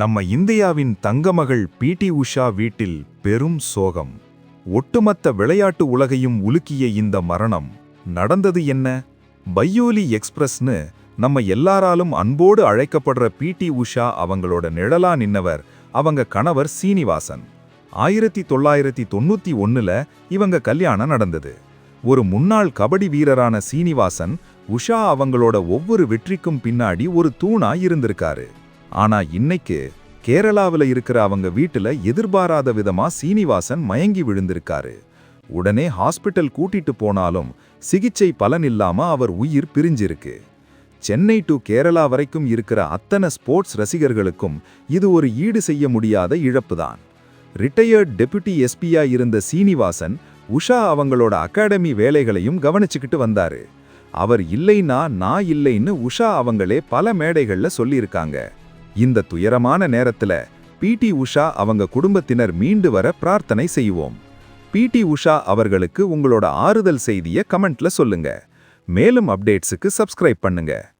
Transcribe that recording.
நம்ம இந்தியாவின் தங்கமகள் பிடி உஷா வீட்டில் பெரும் சோகம். ஒட்டுமொத்த விளையாட்டு உலகையும் உலுக்கிய இந்த மரணம். நடந்தது என்ன? பையோலி எக்ஸ்பிரஸ்னு நம்ம எல்லாராலும் அன்போடு அழைக்கப்படுற பிடி உஷா அவங்களோட நிழலா நின்னவர் அவங்க கணவர் சீனிவாசன். 1991ல இவங்க கல்யாணம் நடந்தது. ஒரு முன்னாள் கபடி வீரரான சீனிவாசன் உஷா அவங்களோட ஒவ்வொரு வெற்றிக்கும் பின்னாடி ஒரு தூணா இருந்திருக்காரு. ஆனா இன்னைக்கு கேரளாவில் இருக்கிற அவங்க வீட்டுல எதிர்பாராத விதமா சீனிவாசன் மயங்கி விழுந்திருக்காரு. உடனே ஹாஸ்பிட்டல் கூட்டிட்டு போனாலும் சிகிச்சை பலனில்லாம அவர் உயிர் பிரிஞ்சிருக்கு. சென்னை டு கேரளா வரைக்கும் இருக்கிற அத்தனை ஸ்போர்ட்ஸ் ரசிகர்களுக்கும் இது ஒரு ஈடு செய்ய முடியாத இழப்புதான். ரிட்டையர்ட் டெபுட்டி எஸ்பியா இருந்த சீனிவாசன் உஷா அவங்களோட அகாடமி வேலைகளையும் கவனிச்சுக்கிட்டு வந்தாரு. அவர் இல்லைன்னா நான் இல்லைன்னு உஷா அவங்களே பல மேடைகள்ல சொல்லியிருக்காங்க. இந்த துயரமான நேரத்துல பிடி உஷா அவங்க குடும்பத்தினர் மீண்டு வர பிரார்த்தனை செய்வோம். பிடி உஷா அவர்களுக்கு உங்களோட ஆறுதல் செய்தியை கமெண்ட்ல சொல்லுங்க. மேலும் அப்டேட்ஸுக்கு சப்ஸ்கிரைப் பண்ணுங்க.